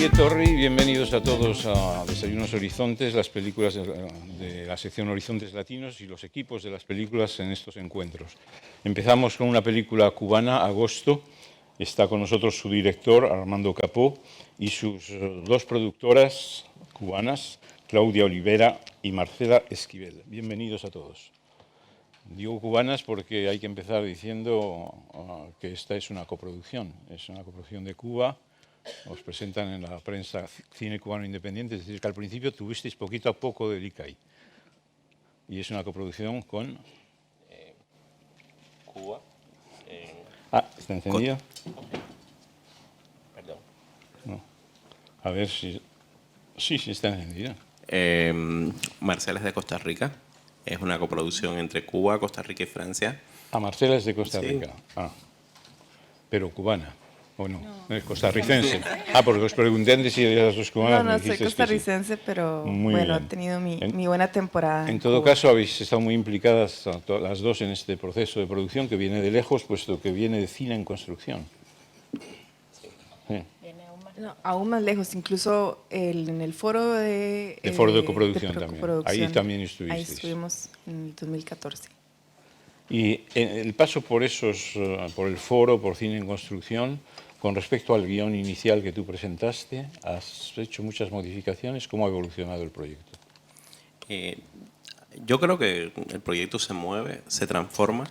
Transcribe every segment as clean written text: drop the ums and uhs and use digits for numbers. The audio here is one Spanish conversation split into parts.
Guille Torri, bienvenidos a todos a Desayunos Horizontes, las películas de la sección Horizontes Latinos y los equipos de las películas en estos encuentros. Empezamos con una película cubana, Agosto. Está con nosotros su director, Armando Capó, y sus dos productoras cubanas, Claudia Olivera y Marcela Esquivel. Bienvenidos a todos. Digo cubanas porque hay que empezar diciendo que esta es una coproducción de Cuba. Os presentan en la prensa Cine Cubano Independiente, es decir, que al principio tuvisteis poquito a poco del ICAI. Y es una coproducción con... Cuba. ¿Está encendido? Perdón. No. A ver si... Sí, está encendido. Marcela es de Costa Rica. Es una coproducción entre Cuba, Costa Rica y Francia. Marcela es de Costa Sí. Rica. Pero cubana. ¿O no? Es costarricense. Porque os pregunté antes si eras dos cubanas. No, me soy dijisteis costarricense, que sí. pero Muy bueno, bien. he tenido mi buena temporada. En todo caso, habéis estado muy implicadas las dos en este proceso de producción que viene de lejos, puesto que viene de cine en construcción. Sí. No, aún más lejos, incluso en el foro de... El foro de coproducción también. coproducción. Ahí también estuvisteis. Ahí estuvimos en el 2014. Y el paso por por el foro, por cine en construcción, con respecto al guión inicial que tú presentaste, has hecho muchas modificaciones. ¿Cómo ha evolucionado el proyecto? Yo creo que el proyecto se mueve, se transforma,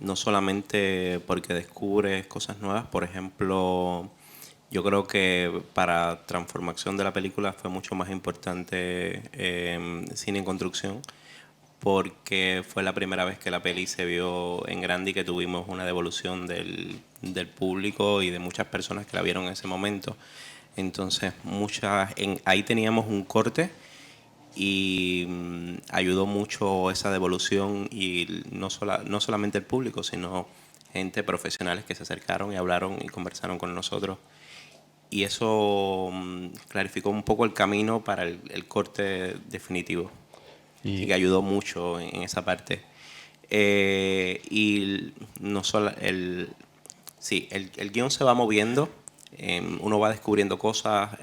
no solamente porque descubres cosas nuevas. Por ejemplo, yo creo que para transformación de la película fue mucho más importante cine en construcción, porque fue la primera vez que la peli se vio en grande y que tuvimos una devolución del público y de muchas personas que la vieron en ese momento. Entonces, ahí teníamos un corte y ayudó mucho esa devolución, y no solamente el público, sino gente profesionales que se acercaron y hablaron y conversaron con nosotros. Y eso clarificó un poco el camino para el corte definitivo. Y que ayudó mucho en esa parte. Y no solo el guión se va moviendo, uno va descubriendo cosas,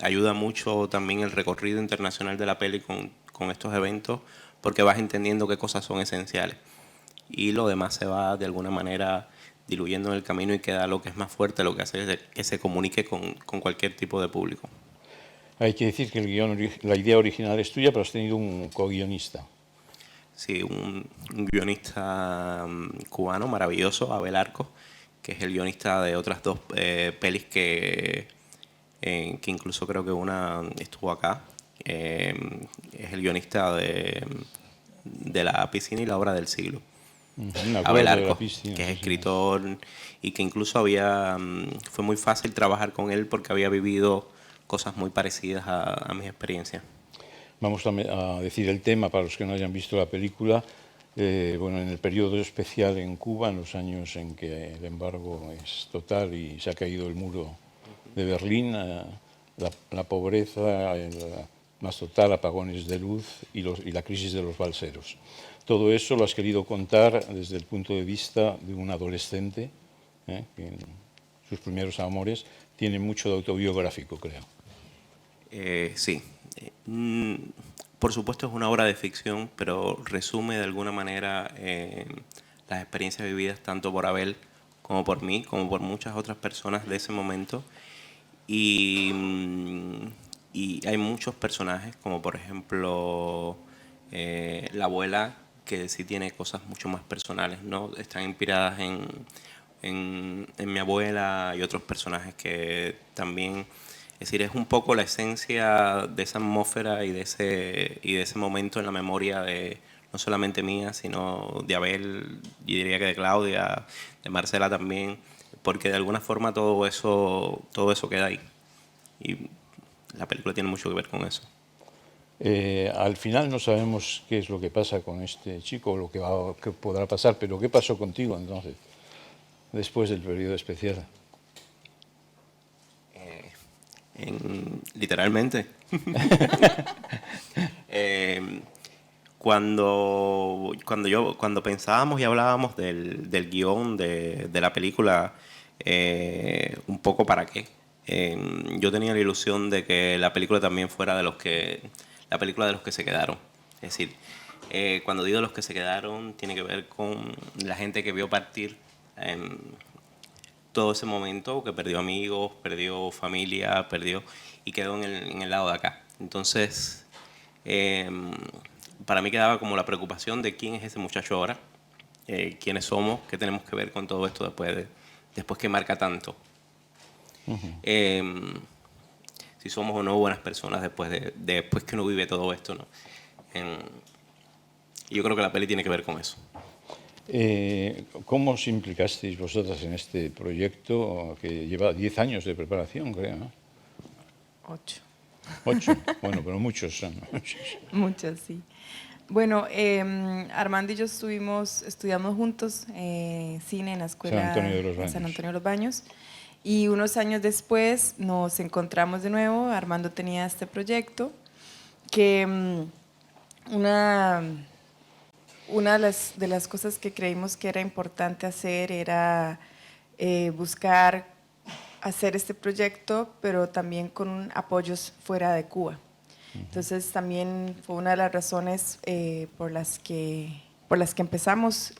ayuda mucho también el recorrido internacional de la peli con estos eventos, porque vas entendiendo qué cosas son esenciales. Y lo demás se va de alguna manera diluyendo en el camino y queda lo que es más fuerte, lo que hace que se comunique con cualquier tipo de público. Hay que decir que la idea original es tuya, pero has tenido un co-guionista. Sí, un guionista cubano maravilloso, Abel Arcos, que es el guionista de otras dos pelis que incluso creo que una estuvo acá. Es el guionista de La piscina y la obra del siglo. Abel Arcos, que es escritor y que incluso fue muy fácil trabajar con él porque había vivido cosas muy parecidas a mis experiencias. Vamos a decir el tema para los que no hayan visto la película. En el periodo especial en Cuba, en los años en que el embargo es total y se ha caído el muro de Berlín, la pobreza, más total, apagones de luz y la crisis de los balseros. Todo eso lo has querido contar desde el punto de vista de un adolescente, que en sus primeros amores tiene mucho de autobiográfico, creo. Sí. Por supuesto es una obra de ficción, pero resume de alguna manera las experiencias vividas tanto por Abel como por mí, como por muchas otras personas de ese momento. Y hay muchos personajes, como por ejemplo la abuela, que sí tiene cosas mucho más personales, ¿no? Están inspiradas en mi abuela y otros personajes que también... Es decir, es un poco la esencia de esa atmósfera y de ese momento en la memoria de no solamente mía, sino de Abel, y diría que de Claudia, de Marcela también, porque de alguna forma todo eso queda ahí. Y la película tiene mucho que ver con eso. Al final no sabemos qué es lo que pasa con este chico o lo que podrá pasar, pero ¿qué pasó contigo entonces, después del periodo especial? Literalmente. Cuando pensábamos y hablábamos del guión de la película, un poco para qué. Yo tenía la ilusión de que la película también fuera la película de los que se quedaron. Es decir, cuando digo los que se quedaron, tiene que ver con la gente que vio partir todo ese momento, que perdió amigos, perdió familia, y quedó en el lado de acá. Entonces, para mí quedaba como la preocupación de quién es ese muchacho ahora, quiénes somos, qué tenemos que ver con todo esto después que marca tanto. Si somos o no buenas personas después que uno vive todo esto, ¿no? Y yo creo que la peli tiene que ver con eso. ¿Cómo os implicasteis vosotras en este proyecto que lleva 10 años de preparación, creo, ¿no? 8. 8, bueno, pero muchos son. Muchas, sí. Bueno, Armando y yo estudiamos juntos cine en la escuela San Antonio de los en Baños. San Antonio de los Baños. Y unos años después nos encontramos de nuevo. Armando tenía este proyecto que una de las cosas que creímos que era importante hacer era buscar hacer este proyecto, pero también con apoyos fuera de Cuba. Entonces también fue una de las razones por las que empezamos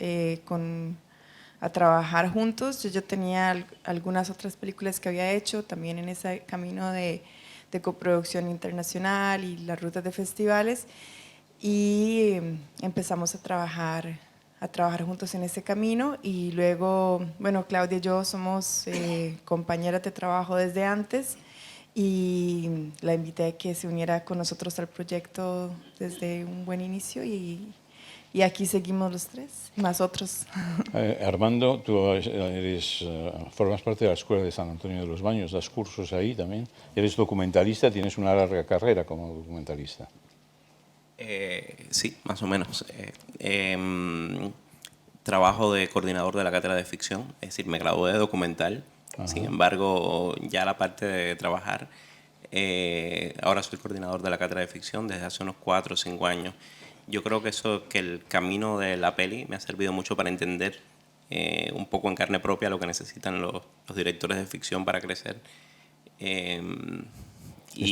a trabajar juntos. Yo tenía algunas otras películas que había hecho también en ese camino de coproducción internacional y las rutas de festivales, y empezamos a trabajar juntos en ese camino. Y luego, bueno, Claudia y yo somos compañeras de trabajo desde antes, y la invité a que se uniera con nosotros al proyecto desde un buen inicio, y aquí seguimos los tres, más otros. Armando, tú formas parte de la Escuela de San Antonio de los Baños, das cursos ahí también. Eres documentalista, tienes una larga carrera como documentalista. Sí, más o menos. Trabajo de coordinador de la cátedra de ficción, es decir, me gradué de documental. Ajá. Sin embargo, ya la parte de trabajar, ahora soy coordinador de la cátedra de ficción desde hace unos 4 o 5 años. Yo creo que el camino de la peli me ha servido mucho para entender un poco en carne propia lo que necesitan los directores de ficción para crecer. ¿Es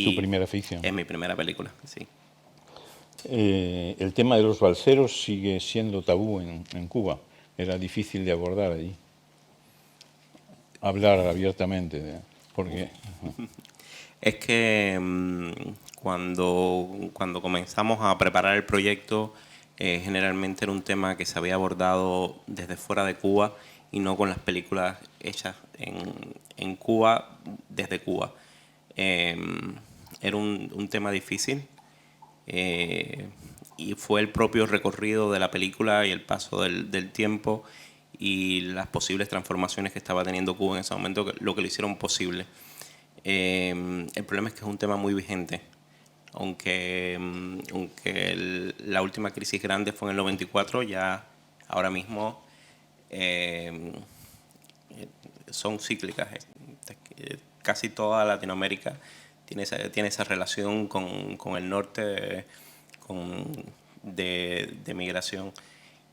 tu primera ficción? Es mi primera película, sí. El tema de los balseros sigue siendo tabú en Cuba. Era difícil de abordar allí. Hablar abiertamente. Porque Es que cuando comenzamos a preparar el proyecto, generalmente era un tema que se había abordado desde fuera de Cuba y no con las películas hechas en Cuba, desde Cuba. Era un tema difícil. Y fue el propio recorrido de la película y el paso del tiempo y las posibles transformaciones que estaba teniendo Cuba en ese momento lo que lo hicieron posible. El problema es que es un tema muy vigente, aunque la última crisis grande fue en el 94, ya ahora mismo son cíclicas. Casi toda Latinoamérica tiene esa relación con el norte de migración,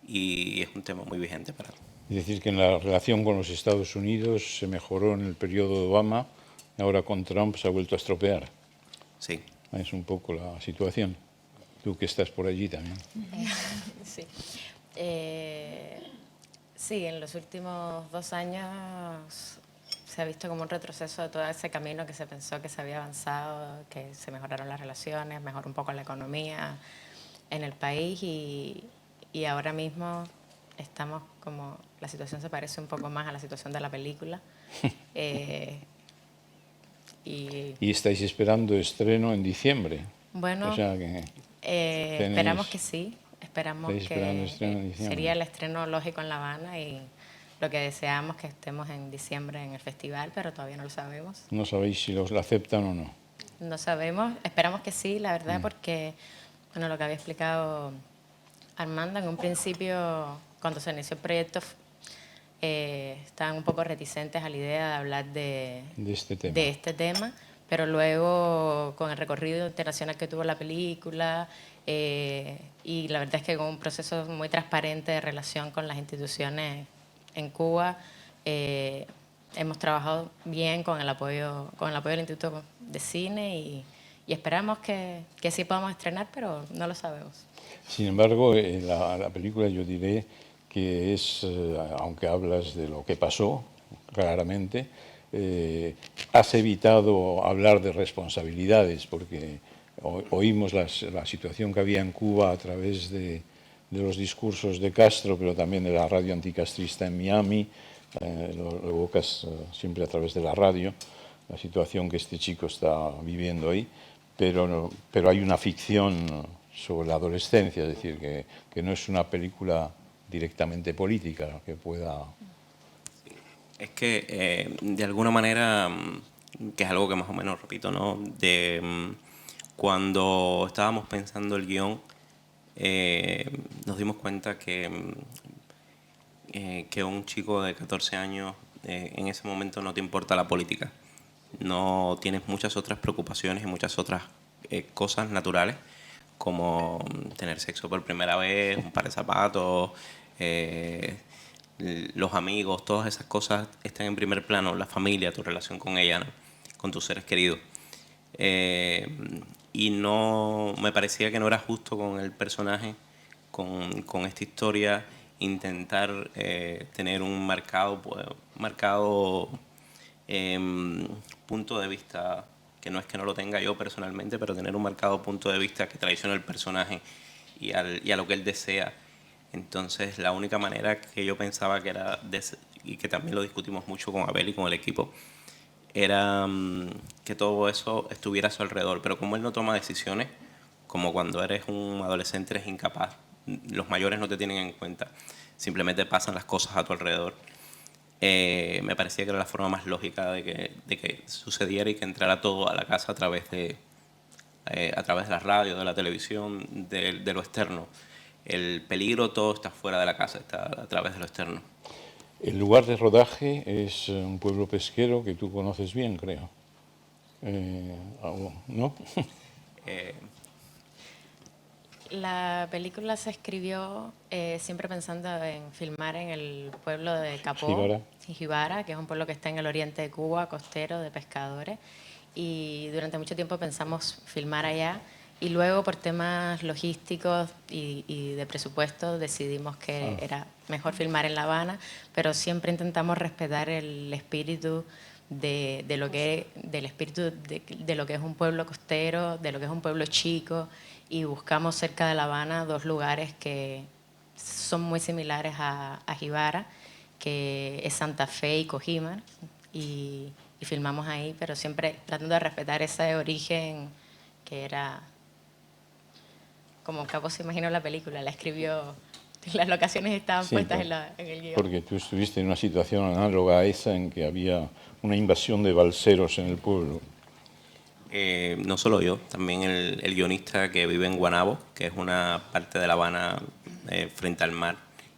y es un tema muy vigente para. Es decir, que en la relación con los Estados Unidos se mejoró en el periodo de Obama, ahora con Trump se ha vuelto a estropear. Sí. Es un poco la situación. Tú que estás por allí también. Sí. Sí, en los últimos 2 años se ha visto como un retroceso de todo ese camino que se pensó que se había avanzado, que se mejoraron las relaciones, mejoró un poco la economía en el país, y ahora mismo estamos como, la situación se parece un poco más a la situación de la película. Y estáis esperando estreno en diciembre. Bueno, o sea que esperamos que sí, esperamos que sería el estreno lógico en La Habana, y lo que deseamos que estemos en diciembre en el festival, pero todavía no lo sabemos. No sabéis si los aceptan o no. No sabemos, esperamos que sí, la verdad, porque bueno, lo que había explicado Armando, en un principio, cuando se inició el proyecto, estaban un poco reticentes a la idea de hablar de este tema, pero luego con el recorrido internacional que tuvo la película, y la verdad es que con un proceso muy transparente de relación con las instituciones en Cuba, hemos trabajado bien con el apoyo del Instituto de Cine y esperamos que sí podamos estrenar, pero no lo sabemos. Sin embargo, la película yo diré que es, aunque hablas de lo que pasó, claramente, has evitado hablar de responsabilidades, porque oímos la situación que había en Cuba a través de los discursos de Castro, pero también de la radio anticastrista en Miami, lo evocas siempre a través de la radio, la situación que este chico está viviendo ahí, pero hay una ficción sobre la adolescencia, es decir, que no es una película directamente política que pueda... Es que de alguna manera, que es algo que más o menos repito, ¿no? Cuando estábamos pensando el guión, nos dimos cuenta que un chico de 14 años en ese momento no te importa la política. No tienes muchas otras preocupaciones y muchas otras cosas naturales, como tener sexo por primera vez, un par de zapatos, los amigos, todas esas cosas están en primer plano, la familia, tu relación con ella, ¿no? Con tus seres queridos. Y no me parecía que no era justo con el personaje, con esta historia, intentar tener un marcado punto de vista, que no es que no lo tenga yo personalmente, pero tener un marcado punto de vista que traiciona al personaje y a lo que él desea. Entonces, la única manera que yo pensaba que era, y que también lo discutimos mucho con Abel y con el equipo, era que todo eso estuviera a su alrededor. Pero como él no toma decisiones, como cuando eres un adolescente eres incapaz, los mayores no te tienen en cuenta, simplemente pasan las cosas a tu alrededor. Me parecía que era la forma más lógica de que sucediera y que entrara todo a la casa a través de la radio, de la televisión, de lo externo. El peligro todo está fuera de la casa, está a través de lo externo. El lugar de rodaje es un pueblo pesquero que tú conoces bien, creo. ¿No? La película se escribió siempre pensando en filmar en el pueblo de Capó, Jibara, que es un pueblo que está en el oriente de Cuba, costero, de pescadores. Y durante mucho tiempo pensamos filmar allá. Y luego, por temas logísticos y de presupuesto, decidimos que era mejor filmar en La Habana, pero siempre intentamos respetar el espíritu de lo que es un pueblo costero, de lo que es un pueblo chico, y buscamos cerca de La Habana dos lugares que son muy similares a Jibara, que es Santa Fe y Cojimar, y filmamos ahí, pero siempre tratando de respetar ese origen que era... Como Capó se imaginó la película, la escribió, las locaciones estaban puestas en el guión. Porque tú estuviste en una situación análoga a esa en que había una invasión de balseros en el pueblo. No solo yo, también el guionista que vive en Guanabo, que es una parte de La Habana frente al mar,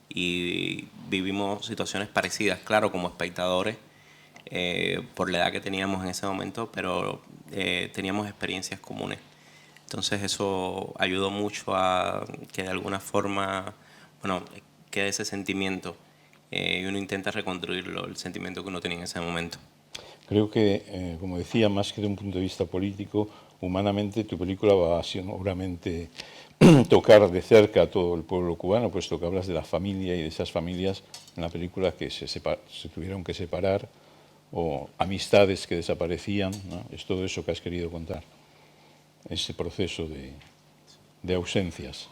y vivimos situaciones parecidas, claro, como espectadores, por la edad que teníamos en ese momento, pero teníamos experiencias comunes. Entonces eso ayudó mucho a que de alguna forma, bueno, quede ese sentimiento y uno intenta reconstruirlo, el sentimiento que uno tenía en ese momento. Creo que, como decía, más que de un punto de vista político, humanamente tu película va a seguramente tocar de cerca a todo el pueblo cubano, puesto que hablas de la familia y de esas familias en la película que se tuvieron que separar, o amistades que desaparecían, ¿no? Es todo eso que has querido contar, ese proceso de ausencias.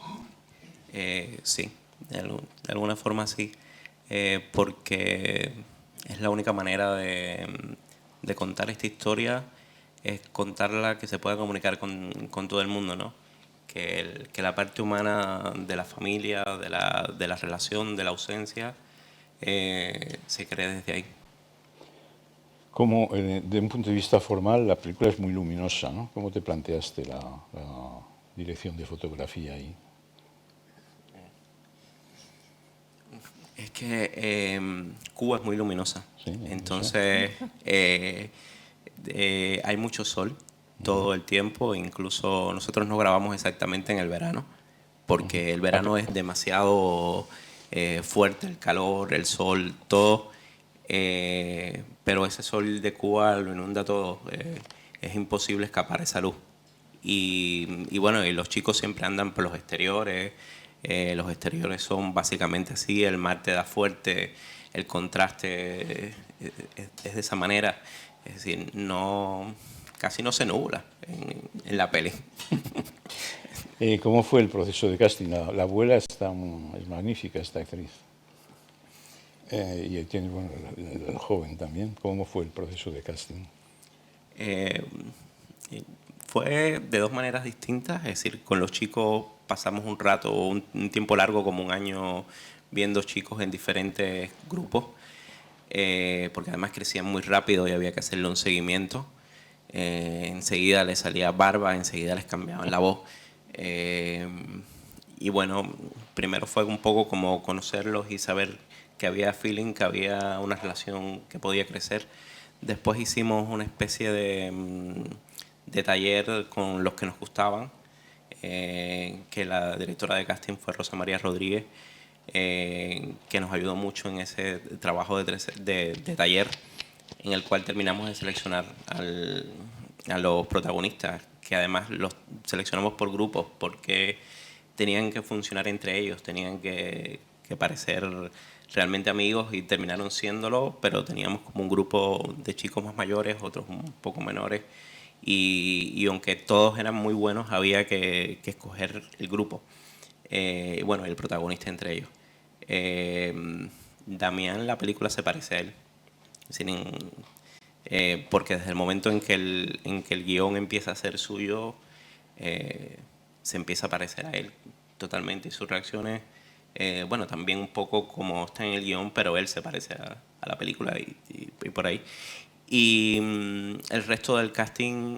Sí, de alguna forma sí, porque es la única manera de contar esta historia, es contarla que se pueda comunicar con todo el mundo, ¿no? Que la parte humana de la familia, de la relación, de la ausencia, se cree desde ahí. Como, de un punto de vista formal, la película es muy luminosa, ¿no? ¿Cómo te planteaste la dirección de fotografía ahí? Es que Cuba es muy luminosa, Sí, entonces hay mucho sol todo el tiempo, incluso nosotros no grabamos exactamente en el verano, porque el verano es demasiado fuerte, el calor, el sol, todo. pero ese sol de Cuba lo inunda todo. Es imposible escapar esa luz. Y bueno, y los chicos siempre andan por los exteriores. Los exteriores son básicamente así, el mar te da fuerte, el contraste es de esa manera. Es decir, casi no se nubla en la peli. ¿Cómo fue el proceso de casting? La abuela es magnífica, esta actriz. Y tiene, bueno, el joven también. ¿Cómo fue el proceso de casting? Fue de dos maneras distintas. Es decir, con los chicos pasamos un rato, un tiempo largo, como un año, viendo chicos en diferentes grupos, porque además crecían muy rápido y había que hacerle un seguimiento. Enseguida les salía barba, enseguida les cambiaban la voz. Y bueno, primero fue un poco como conocerlos y saber que había feeling, que había una relación que podía crecer. Después hicimos una especie de taller con los que nos gustaban, que la directora de casting fue Rosa María Rodríguez, que nos ayudó mucho en ese trabajo de taller, en el cual terminamos de seleccionar a los protagonistas, que además los seleccionamos por grupos, porque tenían que funcionar entre ellos, tenían que parecer realmente amigos, y terminaron siéndolo, pero teníamos como un grupo de chicos más mayores, otros un poco menores, y aunque todos eran muy buenos, había que escoger el grupo, bueno, el protagonista entre ellos. Damián, la película se parece a él, porque desde el momento en que el guión empieza a ser suyo, se empieza a parecer a él totalmente, y sus reacciones, bueno, también un poco como está en el guión, pero él se parece a la película y por ahí. Y el resto del casting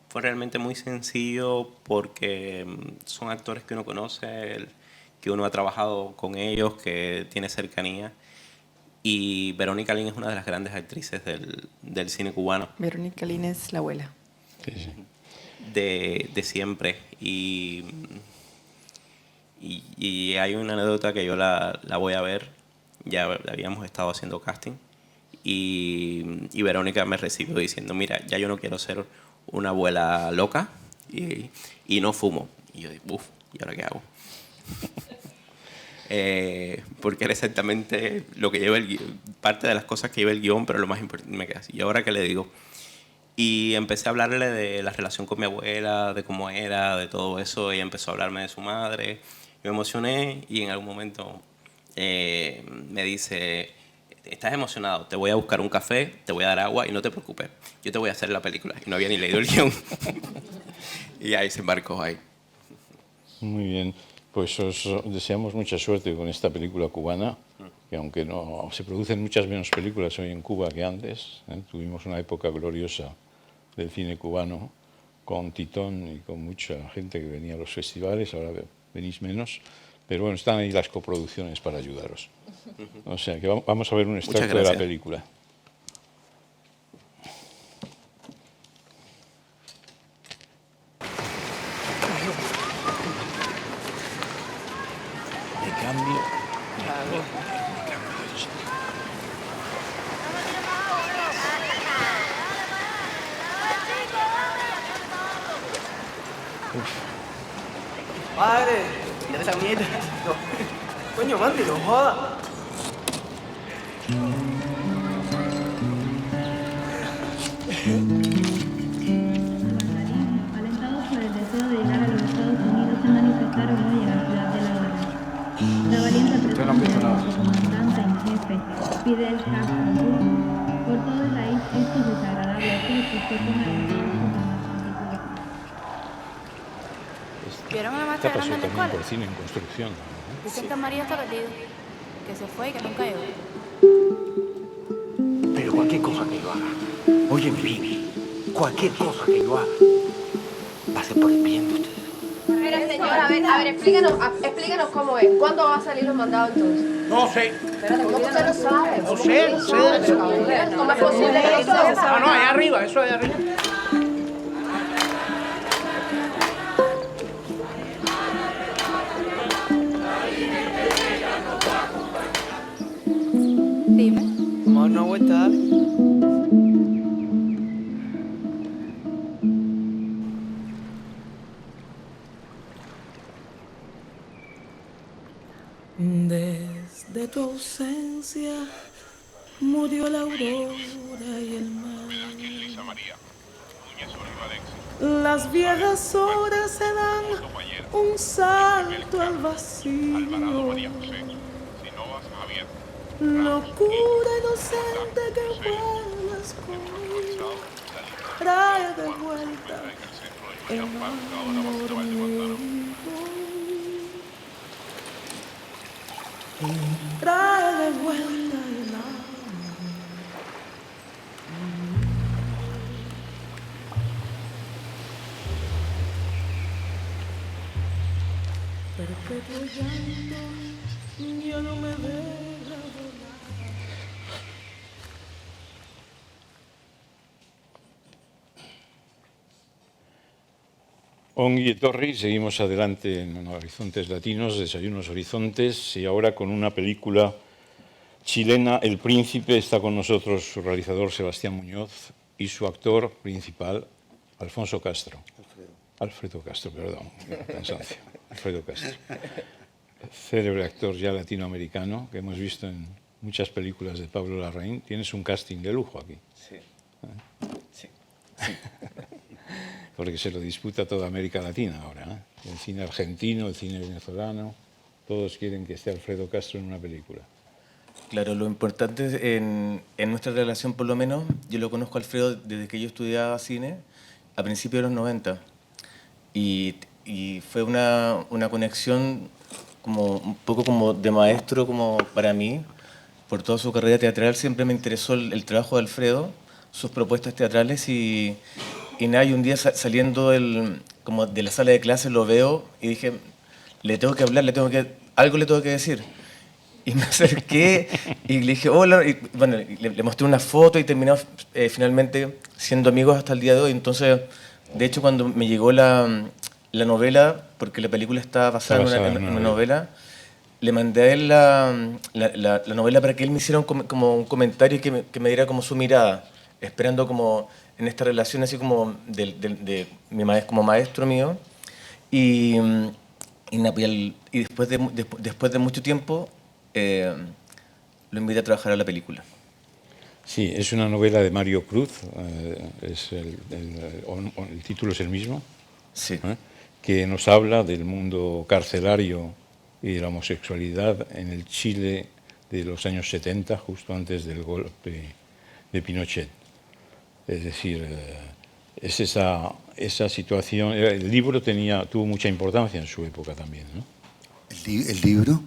fue realmente muy sencillo, porque son actores que uno conoce, que uno ha trabajado con ellos, que tiene cercanía. Y Verónica Lin es una de las grandes actrices del cine cubano. Verónica Lin es la abuela. Sí, sí. De siempre. Y hay una anécdota que yo la voy a ver. Ya habíamos estado haciendo casting. Y Verónica me recibió diciendo: mira, ya yo no quiero ser una abuela loca y no fumo. Y yo digo, uff, ¿y ahora qué hago? Porque era exactamente lo que lleva el guión, parte de las cosas que lleva el guión, pero lo más importante me queda así. ¿Y ahora qué le digo? Y empecé a hablarle de la relación con mi abuela, de cómo era, de todo eso. Ella empezó a hablarme de su madre. Yo me emocioné, y en algún momento me dice: estás emocionado, te voy a buscar un café, te voy a dar agua y no te preocupes, yo te voy a hacer la película. Y no había ni leído el guión. Y ahí se embarcó ahí. Muy bien. Pues os deseamos mucha suerte con esta película cubana, que aunque no se producen muchas menos películas hoy en Cuba que antes, tuvimos una época gloriosa del cine cubano, con Titón y con mucha gente que venía a los festivales. Ahora venís menos, pero bueno, están ahí las coproducciones para ayudaros. O sea que vamos a ver un extracto de la película. Padre, mira esa mierda. No. Coño, mande, no joda. Alentados por el deseo de llegar a los Estados Unidos, se manifestaron hoy en la ciudad de La Habana. La valiente presencia de su comandante en jefe, Fidel Castro, por todo el país estos desagradables hechos que con ¿Vieron a la Esta maestra pasó grande en la también escuela? por cine en construcción, ¿no? Dicen que María está perdido, que se fue y que nunca llegó. Pero cualquier cosa que yo haga, óyeme bien, cualquier cosa que yo haga, va a ser por el bien de ustedes. Pero señor, a ver, explíquenos cómo es. ¿Cuándo va a salir los mandados entonces? No sé. Espérate, ¿cómo usted no sabe? No sé. ¿Cómo es posible que no sepa? Ah, no, allá arriba, eso allá arriba. Dime. vuelta, dale. Desde tu ausencia murió la aurora y el mar. Las viejas horas se dan un salto al vacío. Locura inocente que vuelas conmigo, trae de vuelta el amor mío. Trae de vuelta el amor. Perpetuo llanto ya no me deja volar. Ongi etorri, seguimos adelante en Horizontes Latinos, Desayunos Horizontes, y ahora con una película chilena, El Príncipe. Está con nosotros su realizador Sebastián Muñoz y su actor principal, Alfonso Castro. Alfredo Castro, perdón, cansancio. Alfredo Castro. Célebre actor ya latinoamericano que hemos visto en muchas películas de Pablo Larraín. Tienes un casting de lujo aquí. Sí. Sí. Porque se lo disputa toda América Latina ahora, ¿eh? El cine argentino, el cine venezolano, todos quieren que esté Alfredo Castro en una película. Claro, lo importante en nuestra relación, por lo menos, yo lo conozco a Alfredo desde que yo estudiaba cine, a principios de los 90. Y fue una conexión como un poco como de maestro como para mí. Por toda su carrera teatral siempre me interesó el trabajo de Alfredo, sus propuestas teatrales y nada, y un día saliendo como de la sala de clases lo veo y dije, le tengo que hablar, algo le tengo que decir. Y me acerqué y le dije, hola, y bueno, le mostré una foto y terminamos finalmente siendo amigos hasta el día de hoy. Entonces, de hecho, cuando me llegó la novela, porque la película está basada en una novela, le mandé a él la novela para que él me hiciera como un comentario y que me diera como su mirada, esperando como en esta relación así como de mi maestro, como maestro mío. Y después de mucho tiempo lo invité a trabajar a la película. Sí, es una novela de Mario Cruz, el título es el mismo, sí. Que nos habla del mundo carcelario y de la homosexualidad en el Chile de los años 70, justo antes del golpe de Pinochet. Es decir, es esa situación. El libro tuvo mucha importancia en su época también, ¿no? El libro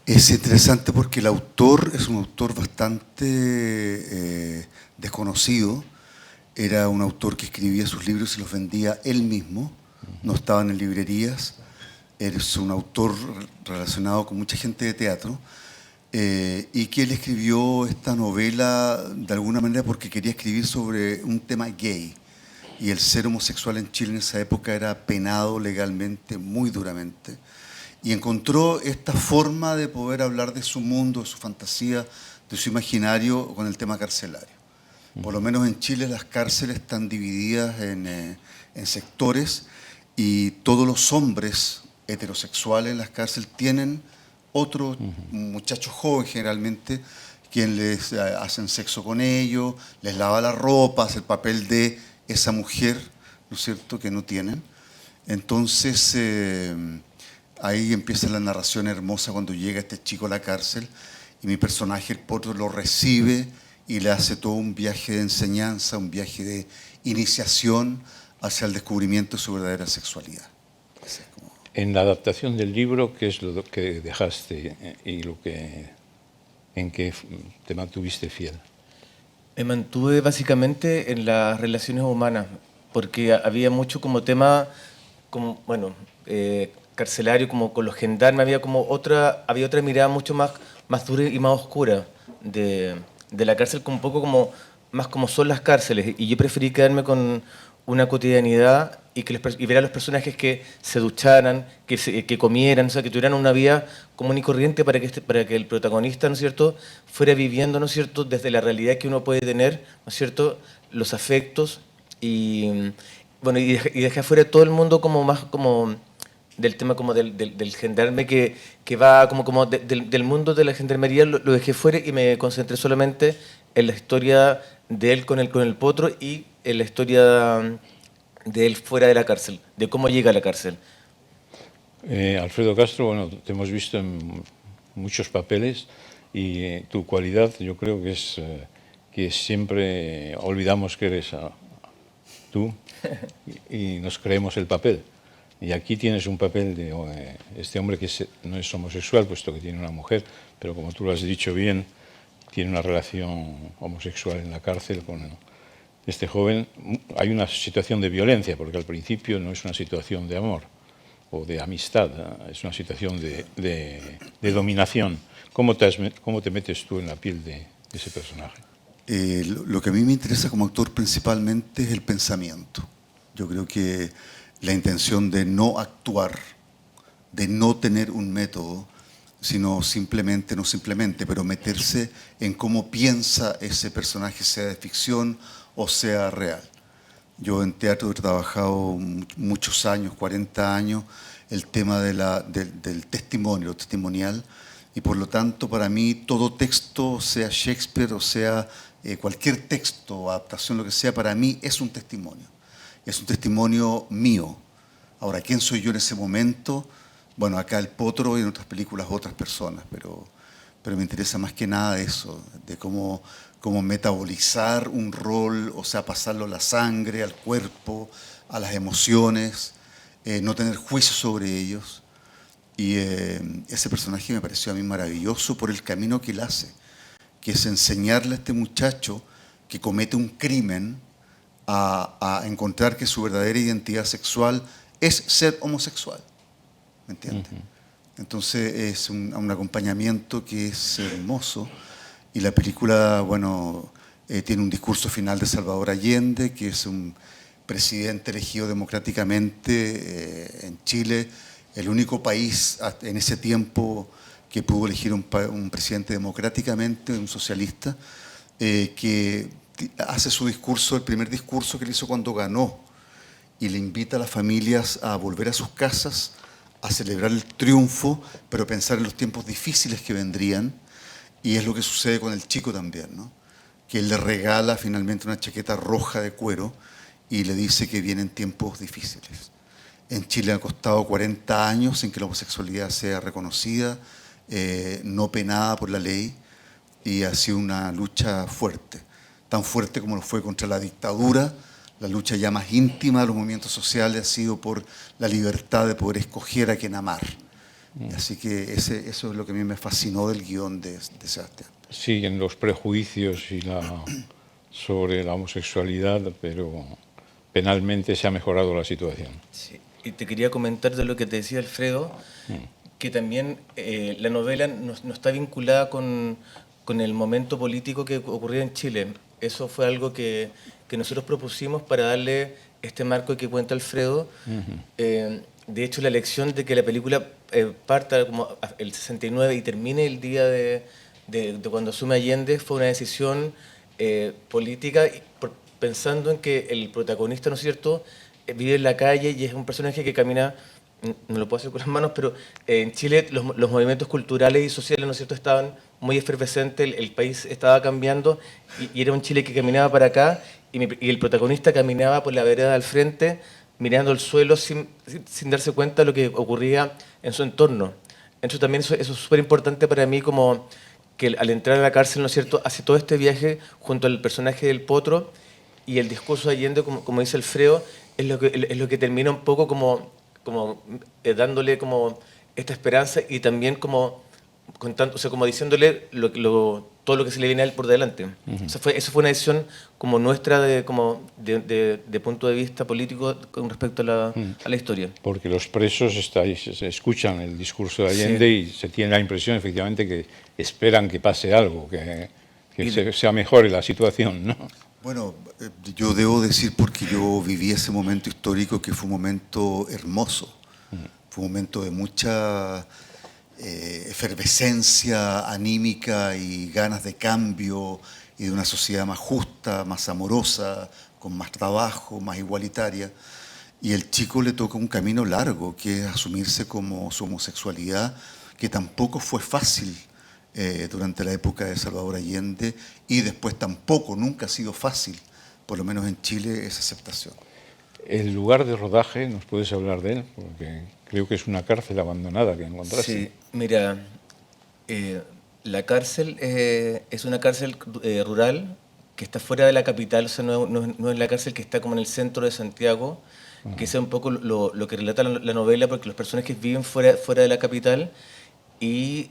es interesante porque el autor es un autor bastante desconocido. Era un autor que escribía sus libros y los vendía él mismo, no estaban en librerías. Es un autor relacionado con mucha gente de teatro. Y que él escribió esta novela de alguna manera porque quería escribir sobre un tema gay. Y el ser homosexual en Chile en esa época era penado legalmente, muy duramente. Y encontró esta forma de poder hablar de su mundo, de su fantasía, de su imaginario con el tema carcelario. Por lo menos en Chile las cárceles están divididas en sectores y todos los hombres heterosexuales en las cárceles tienen otro muchacho joven generalmente, quien les hacen sexo con ellos, les lava la ropa, hace el papel de esa mujer, ¿no es cierto?, que no tienen. Entonces, ahí empieza la narración hermosa cuando llega este chico a la cárcel y mi personaje, el potro, lo recibe y le hace todo un viaje de enseñanza, un viaje de iniciación hacia el descubrimiento de su verdadera sexualidad. En la adaptación del libro, ¿qué es lo que dejaste y en qué te mantuviste fiel? Me mantuve básicamente en las relaciones humanas, porque había mucho como tema, como, bueno, carcelario, como con los gendarmes, había otra mirada mucho más dura y más oscura de la cárcel, como un poco como más como son las cárceles, y yo preferí quedarme con una cotidianidad y ver a los personajes que se ducharan, que comieran, o sea, que tuvieran una vida común y corriente para que el protagonista, ¿no es cierto?, fuera viviendo, ¿no es cierto?, desde la realidad que uno puede tener, ¿no es cierto?, los afectos y, bueno, y dejar fuera todo el mundo como más como del tema como del gendarme que va como del mundo de la gendarmería, lo dejé fuera y me concentré solamente en la historia de él con el potro y en la historia de él fuera de la cárcel, de cómo llega a la cárcel. Alfredo Castro, bueno, te hemos visto en muchos papeles y tu cualidad yo creo que es que siempre olvidamos que eres tú y nos creemos el papel. Y aquí tienes un papel de este hombre que no es homosexual, puesto que tiene una mujer, pero como tú lo has dicho bien, tiene una relación homosexual en la cárcel con este joven. Hay una situación de violencia, porque al principio no es una situación de amor o de amistad, es una situación de dominación. ¿Cómo te metes tú en la piel de ese personaje? Lo que a mí me interesa como actor principalmente es el pensamiento. Yo creo que la intención de no actuar, de no tener un método, sino simplemente, no simplemente, pero meterse en cómo piensa ese personaje, sea de ficción o sea real. Yo en teatro he trabajado muchos años, 40 años, el tema del testimonio, lo testimonial, y por lo tanto para mí todo texto, sea Shakespeare o sea cualquier texto, adaptación, lo que sea, para mí es un testimonio. Es un testimonio mío. Ahora, ¿quién soy yo en ese momento? Bueno, acá el potro y en otras películas otras personas, pero me interesa más que nada eso, de cómo metabolizar un rol, o sea, pasarlo a la sangre, al cuerpo, a las emociones, no tener juicio sobre ellos. Y ese personaje me pareció a mí maravilloso por el camino que él hace, que es enseñarle a este muchacho que comete un crimen a encontrar que su verdadera identidad sexual es ser homosexual. ¿Me entiendes? Entonces es un acompañamiento que es hermoso y la película, bueno, tiene un discurso final de Salvador Allende, que es un presidente elegido democráticamente en Chile, el único país en ese tiempo que pudo elegir un presidente democráticamente, un socialista, que hace su discurso, el primer discurso que él hizo cuando ganó, y le invita a las familias a volver a sus casas, a celebrar el triunfo, pero pensar en los tiempos difíciles que vendrían, y es lo que sucede con el chico también, ¿no? Que él le regala finalmente una chaqueta roja de cuero y le dice que vienen tiempos difíciles. En Chile ha costado 40 años en que la homosexualidad sea reconocida, no penada por la ley, y ha sido una lucha fuerte, tan fuerte como lo fue contra la dictadura. La lucha ya más íntima de los movimientos sociales ha sido por la libertad de poder escoger a quién amar. Así que eso es lo que a mí me fascinó del guión de Sebastián. Siguen los prejuicios sobre la homosexualidad, pero penalmente se ha mejorado la situación. Sí. Y te quería comentar de lo que te decía Alfredo, que también la novela no está vinculada con el momento político que ocurrió en Chile. Eso fue algo que nosotros propusimos para darle este marco que cuenta Alfredo. De hecho, la elección de que la película parta como el 69 y termine el día de cuando asume Allende fue una decisión política, pensando en que el protagonista, ¿no es cierto?, vive en la calle y es un personaje que camina, no lo puedo hacer con las manos, pero en Chile los movimientos culturales y sociales, ¿no es cierto?, estaban muy efervescentes, el país estaba cambiando y era un Chile que caminaba para acá y el protagonista caminaba por la vereda al frente, mirando el suelo sin darse cuenta de lo que ocurría en su entorno. Entonces también eso es súper importante para mí, como que al entrar a la cárcel, ¿no es cierto?, hace todo este viaje junto al personaje del potro y el discurso de Allende, como dice Alfredo, es lo que termina un poco como dándole como esta esperanza y también como contando, o sea, como diciéndole todo lo que se le viene a él por delante. O sea, eso fue una decisión como nuestra de punto de vista político con respecto a la historia. Porque los presos se escuchan el discurso de Allende y se tiene la impresión efectivamente que esperan que pase algo, que se mejore la situación, ¿no? Bueno, yo debo decir, porque yo viví ese momento histórico, que fue un momento hermoso, fue un momento de mucha efervescencia anímica y ganas de cambio y de una sociedad más justa, más amorosa, con más trabajo, más igualitaria. Y el chico le toca un camino largo, que es asumirse como su homosexualidad, que tampoco fue fácil durante la época de Salvador Allende, y después tampoco, nunca ha sido fácil, por lo menos en Chile, esa aceptación. El lugar de rodaje, ¿nos puedes hablar de él? Porque creo que es una cárcel abandonada que encontraste. Sí, mira, la cárcel es una cárcel rural que está fuera de la capital, o sea, no es la cárcel que está como en el centro de Santiago, que es un poco lo que relata la novela, porque los personajes viven fuera de la capital. Y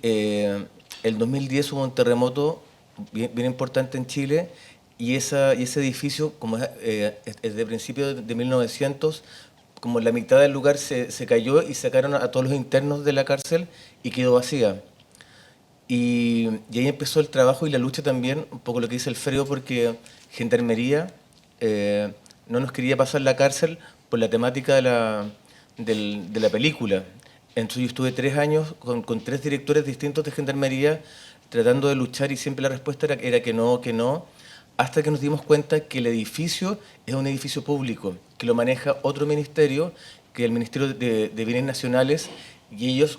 el 2010 hubo un terremoto bien importante en Chile, y ese edificio, como es de principios de 1900, como la mitad del lugar se cayó y sacaron a todos los internos de la cárcel y quedó vacía. Y ahí empezó el trabajo y la lucha también, un poco lo que dice Alfredo, porque Gendarmería no nos quería pasar la cárcel por la temática de la película. Entonces yo estuve 3 años con 3 directores distintos de Gendarmería tratando de luchar, y siempre la respuesta era que no, hasta que nos dimos cuenta que el edificio es un edificio público, que lo maneja otro ministerio, que es el Ministerio de Bienes Nacionales, y ellos,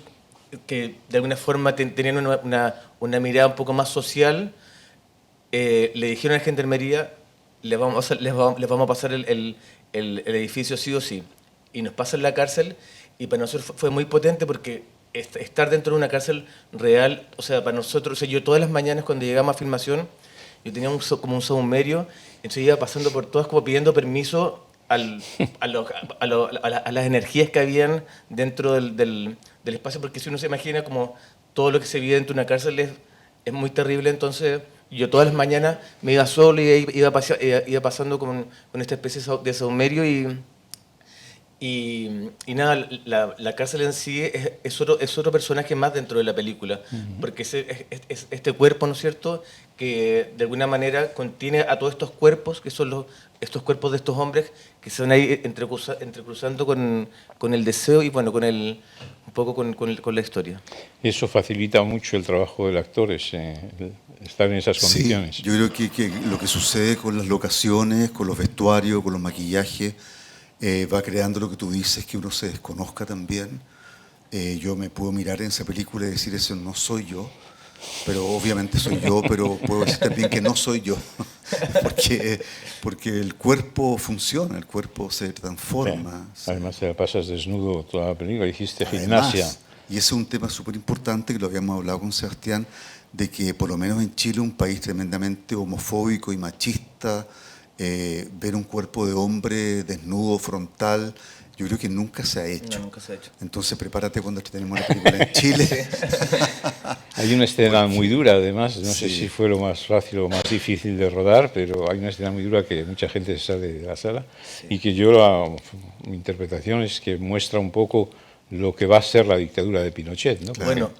que de alguna forma tenían una mirada un poco más social, le dijeron a Gendarmería: les vamos a pasar el edificio sí o sí. Y nos pasan la cárcel, y para nosotros fue muy potente, porque estar dentro de una cárcel real, o sea, para nosotros, o sea, yo todas las mañanas cuando llegamos a filmación, yo tenía como un saumerio, entonces iba pasando por todas como pidiendo permiso a las energías que habían dentro del espacio, porque si uno se imagina como todo lo que se vive dentro de una cárcel es muy terrible. Entonces yo todas las mañanas me iba solo y iba pasando con esta especie de saumerio, y nada, la cárcel en sí es otro personaje más dentro de la película, porque es este cuerpo, ¿no es cierto?, que de alguna manera contiene a todos estos cuerpos, que son estos cuerpos de estos hombres que se van ahí entrecruzando con el deseo y, bueno, un poco con la historia. Eso facilita mucho el trabajo del actor, estar en esas condiciones. Sí, yo creo que lo que sucede con las locaciones, con los vestuarios, con los maquillajes, va creando lo que tú dices, que uno se desconozca también. Yo me puedo mirar en esa película y decir: eso no soy yo, pero obviamente soy yo, pero puedo decir también que no soy yo, porque el cuerpo funciona, el cuerpo se transforma. Sí. Además te la pasas desnudo toda la película, dijiste gimnasia. Y ese es un tema súper importante, que lo habíamos hablado con Sebastián, de que por lo menos en Chile, un país tremendamente homofóbico y machista, ver un cuerpo de hombre desnudo, frontal, yo creo que nunca se ha hecho. No, nunca se ha hecho. Entonces prepárate cuando tenemos la película en Chile. Hay una escena muy dura, además, no sé si fue lo más fácil o más difícil de rodar, pero hay una escena muy dura que mucha gente sale de la sala, y que mi interpretación es que muestra un poco lo que va a ser la dictadura de Pinochet, ¿no? Claro. Bueno,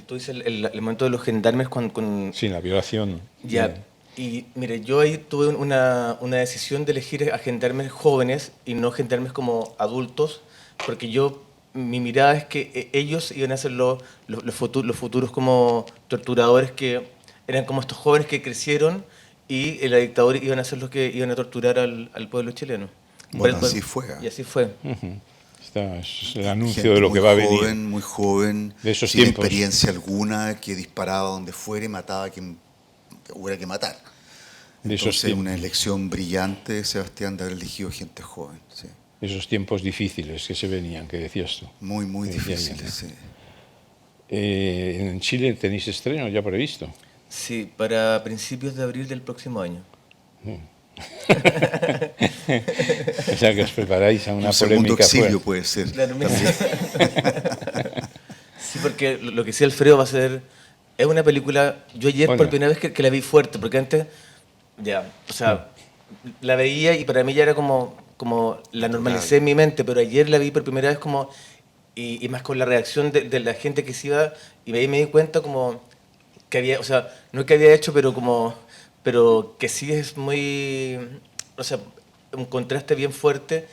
tú dices el momento de los gendarmes con... Sí, la violación. Ya. Y mire, yo ahí tuve una decisión de elegir a gendarmes jóvenes y no gendarmes como adultos, porque mi mirada es que ellos iban a ser los futuros como torturadores, que eran como estos jóvenes que crecieron, y en la dictadura iban a ser los que iban a torturar al pueblo chileno. Bueno, así fue. Y así fue. Es el anuncio de lo que va a venir. Muy joven, de esos sin tiempos. experiencia alguna, que disparaba donde fuera y mataba a quien hubiera que matar. Entonces, una elección brillante de Sebastián de haber elegido gente joven. Sí. Esos tiempos difíciles que se venían, que decías tú. Muy difíciles, sí. ¿En Chile tenéis estreno ya previsto? Sí, para principios de abril del próximo año. O sea, que os preparáis a una un segundo polémica exilio fuerte. puede ser. Claro, sí, porque lo que decía Alfredo va a ser... Es una película... Yo ayer por primera vez que la vi fuerte, porque antes... o sea, la veía y para mí ya era como la normalicé en mi mente, pero ayer la vi por primera vez como... Y más con la reacción de la gente que se iba... Y ahí me di cuenta como que había... O sea, no que había hecho, pero como... pero que sí es muy, o sea, un contraste bien fuerte,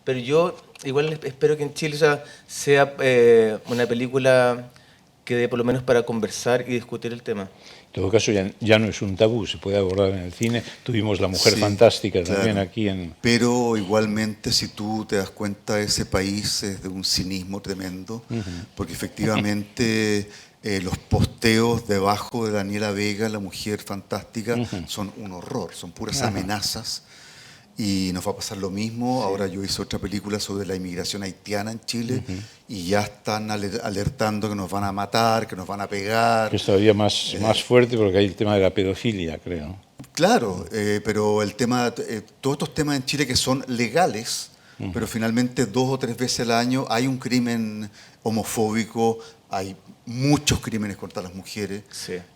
pero yo igual espero que en Chile, o sea, sea una película que dé por lo menos para conversar y discutir el tema. En todo caso, ya no es un tabú, se puede abordar en el cine. Tuvimos La Mujer Fantástica también aquí en... Pero igualmente, si tú te das cuenta, ese país es de un cinismo tremendo, porque efectivamente los posteos debajo de Daniela Vega, la Mujer Fantástica, son un horror, son puras amenazas. Y nos va a pasar lo mismo. Ahora yo hice otra película sobre la inmigración haitiana en Chile y ya están alertando que nos van a matar, que nos van a pegar. Que es todavía más fuerte porque hay el tema de la pedofilia, creo. Claro, pero el tema, todos estos temas en Chile que son legales, pero finalmente 2 o 3 veces al año hay un crimen homofóbico, hay muchos crímenes contra las mujeres.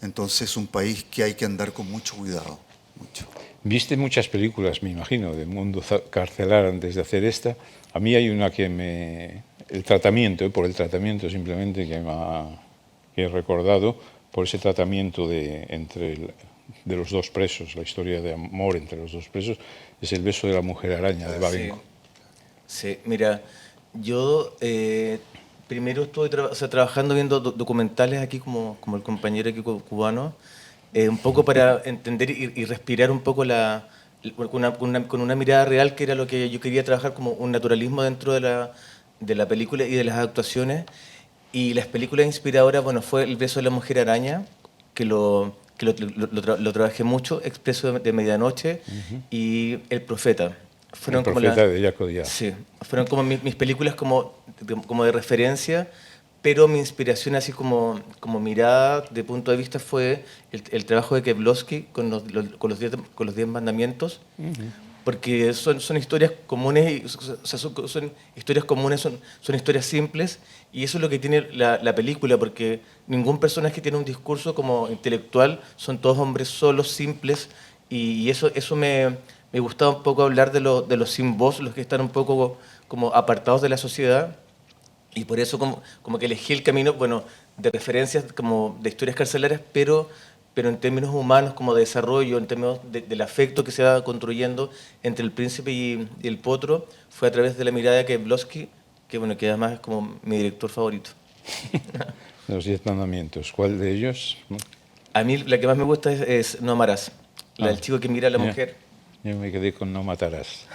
Entonces es un país que hay que andar con mucho cuidado. Mucho. Viste muchas películas, me imagino, del mundo carcelar antes de hacer esta. A mí hay una que el tratamiento, por el tratamiento simplemente que he recordado, por ese tratamiento de los dos presos, la historia de amor entre los dos presos, es El beso de la mujer araña, de Babenco. Sí, mira, yo primero estuve trabajando viendo documentales aquí como el compañero aquí cubano, un poco para entender y respirar un poco con una mirada real, que era lo que yo quería trabajar, como un naturalismo dentro de la película y de las actuaciones. Y las películas inspiradoras, bueno, fue El beso de la mujer araña, que lo trabajé mucho, Expreso de medianoche, y El profeta. Fueron El profeta de Jaco Díaz. Sí, fueron como mis películas como de referencia, pero mi inspiración así como mirada de punto de vista fue el trabajo de Kieslowski con los 10 mandamientos, porque son historias comunes, son historias comunes, son historias simples, y eso es lo que tiene la película, porque ningún personaje tiene un discurso como intelectual, son todos hombres solos, simples, y eso me gustaba un poco hablar de los sin voz, los que están un poco como apartados de la sociedad. Y por eso como que elegí el camino, bueno, de referencias como de historias carcelarias, pero en términos humanos, como de desarrollo, en términos del afecto que se va construyendo entre el príncipe y el potro, fue a través de la mirada de Kieslowski, que además es como mi director favorito. Los 10 mandamientos, ¿cuál de ellos? A mí la que más me gusta es No amarás, la del chico que mira a la mujer. Yo me quedé con No matarás.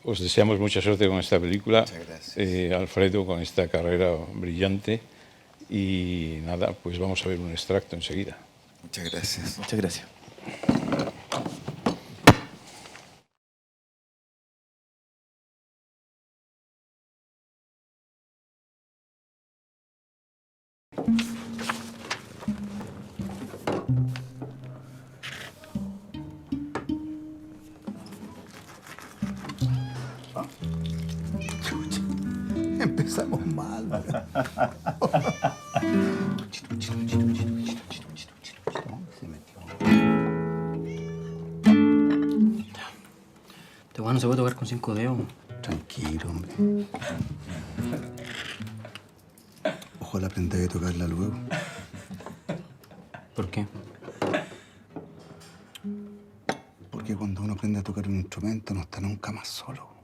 Os deseamos mucha suerte con esta película. Muchas gracias. Alfredo, con esta carrera brillante. Y nada, pues vamos a ver un extracto enseguida. Muchas gracias. Muchas gracias. Empezamos mal. Este weón no se puede tocar con 5 dedos. Tranquilo, hombre. Ojalá aprenda a tocarla luego. ¿Por qué? Porque cuando uno aprende a tocar un instrumento no está nunca más solo.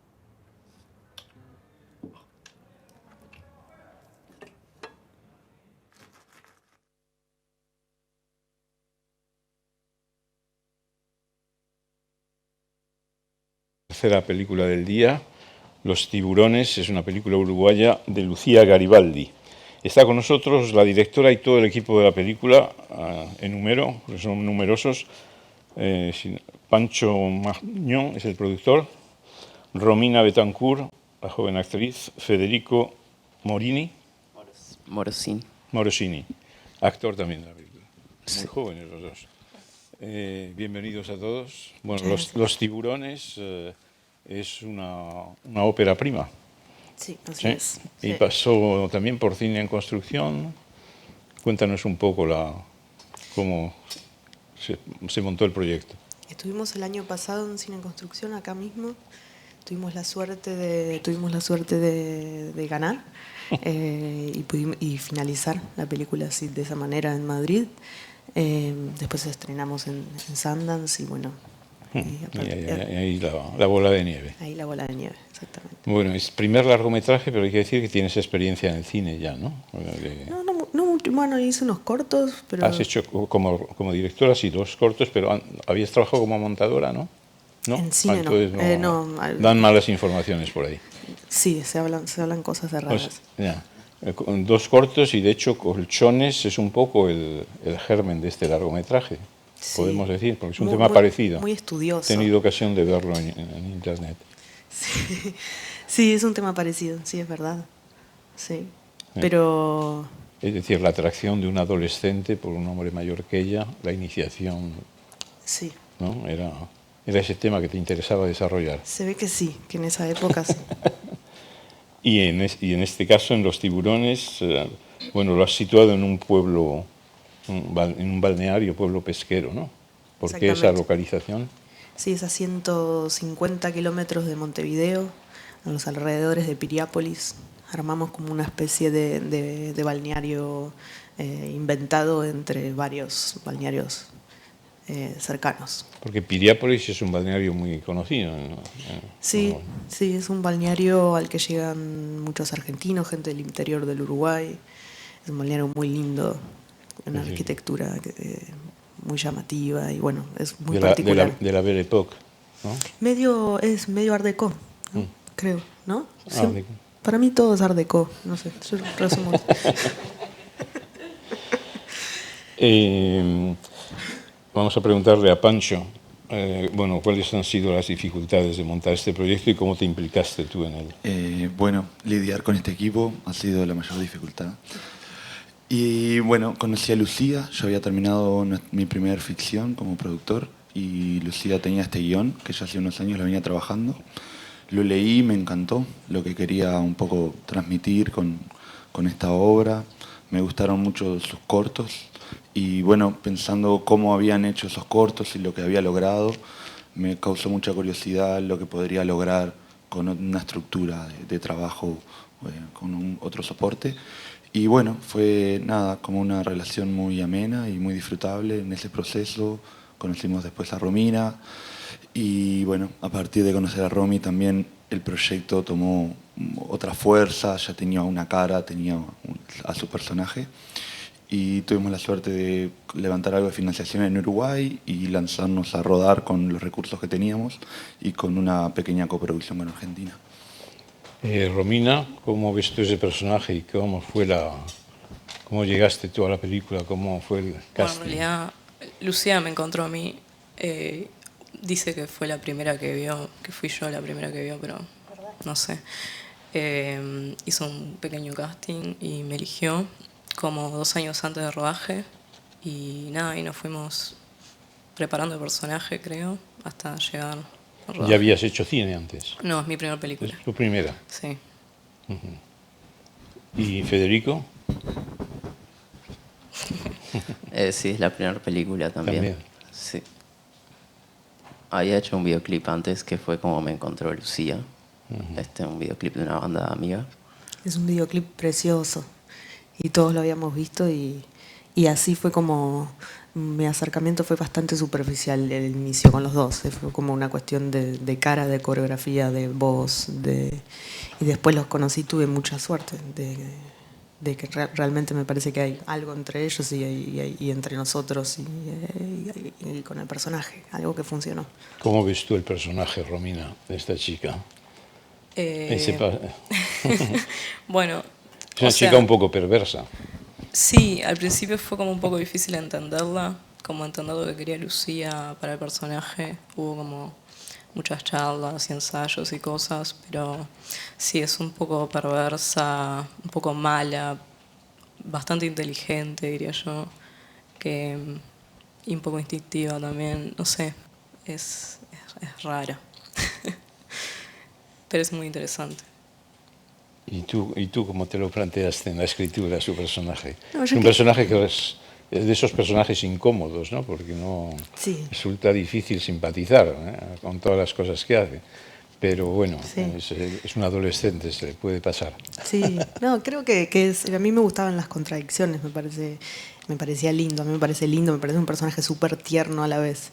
Tercera película del día, Los tiburones, es una película uruguaya de Lucía Garibaldi. Está con nosotros la directora y todo el equipo de la película, en número, porque son numerosos. Pancho Magñón es el productor, Romina Betancourt, la joven actriz, Federico Morosini, actor también de la película. Muy jóvenes los dos. Bienvenidos a todos. Bueno, Los tiburones es una ópera prima. Sí, así es. Y pasó también por Cine en Construcción. Cuéntanos un poco cómo se montó el proyecto. Estuvimos el año pasado en Cine en Construcción, acá mismo. tuvimos la suerte de ganar y finalizar la película así, de esa manera en Madrid. Después estrenamos en Sundance y bueno. Y ahí la bola de nieve. Ahí la bola de nieve, exactamente. Bueno, es primer largometraje, pero hay que decir que tienes experiencia en el cine ya, ¿no? No mucho, bueno, hice unos cortos, pero... Has hecho como directora, sí, 2 cortos, pero habías trabajado como montadora, ¿no? ¿No? En cine entonces no. Dan malas informaciones por ahí. Sí, se hablan cosas erradas. Con 2 cortos y de hecho Colchones es un poco el germen de este largometraje, sí, podemos decir, porque es un tema parecido. Muy estudioso. He tenido ocasión de verlo en internet. Sí, es un tema parecido, sí, es verdad. Sí, pero... Es decir, la atracción de un adolescente por un hombre mayor que ella, la iniciación. Sí. ¿No? Era ese tema que te interesaba desarrollar. Se ve que sí, que en esa época sí. Y en este caso, en Los Tiburones, bueno, lo has situado en un pueblo, en un balneario, pueblo pesquero, ¿no? ¿Por qué esa localización? Sí, es a 150 kilómetros de Montevideo, a los alrededores de Piriápolis. Armamos como una especie de balneario inventado entre varios balnearios cercanos. Porque Piriápolis es un balneario muy conocido, ¿no? Sí, es un balneario al que llegan muchos argentinos, gente del interior del Uruguay. Es un balneario muy lindo, una arquitectura muy llamativa y bueno, es muy particular. De la Belle Époque, ¿no? Es medio Art Deco, ¿no? Creo, ¿no? Sí, Art Deco. Para mí todo es Art Deco, no sé, yo resumo. Vamos a preguntarle a Pancho, bueno, ¿cuáles han sido las dificultades de montar este proyecto y cómo te implicaste tú en él? Bueno, lidiar con este equipo ha sido la mayor dificultad. Y bueno, conocí a Lucía, yo había terminado mi primer ficción como productor y Lucía tenía este guión que ya hace unos años lo venía trabajando. Lo leí, me encantó lo que quería un poco transmitir con esta obra. Me gustaron mucho sus cortos y bueno, pensando cómo habían hecho esos cortos y lo que había logrado, me causó mucha curiosidad lo que podría lograr con una estructura de trabajo, con otro soporte. Y bueno, fue nada, como una relación muy amena y muy disfrutable en ese proceso. Conocimos después a Romina y bueno, a partir de conocer a Romy también el proyecto tomó otra fuerza, ya tenía una cara, tenía a su personaje y tuvimos la suerte de levantar algo de financiación en Uruguay y lanzarnos a rodar con los recursos que teníamos y con una pequeña coproducción con Argentina. Romina, ¿cómo ves tú ese personaje y cómo llegaste tú a la película? ¿Cómo fue el casting? Bueno, en realidad, Lucía me encontró a mí. Dice que fue la primera que vio, que fui yo la primera que vio, pero no sé. Hizo un pequeño casting y me eligió como 2 años antes del rodaje. Y nada, y nos fuimos preparando el personaje, creo, hasta llegar. ¿Ya habías hecho cine antes? No, es mi primera película. ¿Es tu primera? Sí. ¿Y Federico? Sí, es la primera película también. Sí. Había hecho un videoclip antes que fue como me encontró Lucía. Un videoclip de una banda amiga. Es un videoclip precioso y todos lo habíamos visto y así fue como mi acercamiento fue bastante superficial el inicio con los dos. Fue como una cuestión de cara, de coreografía, de voz, y después los conocí, tuve mucha suerte de que realmente me parece que hay algo entre ellos y entre nosotros y con el personaje, algo que funcionó. ¿Cómo ves tú el personaje, Romina, de esta chica? Bueno, es una chica un poco perversa. Sí, al principio fue como un poco difícil entenderla, como entender lo que quería Lucía para el personaje. Hubo como muchas charlas y ensayos y cosas, pero sí, es un poco perversa, un poco mala, bastante inteligente, diría yo, y un poco instintiva también, no sé, es rara, pero es muy interesante. ¿Y tú cómo te lo planteaste en la escritura de su personaje? No, es un personaje que es de esos personajes incómodos, ¿no? Porque no resulta difícil simpatizar con todas las cosas que hace. pero bueno, Sí. es un adolescente, se le puede pasar. Sí, no, creo que a mí me gustaban las contradicciones, me parecía lindo, a mí me parece lindo, me parece un personaje súper tierno a la vez,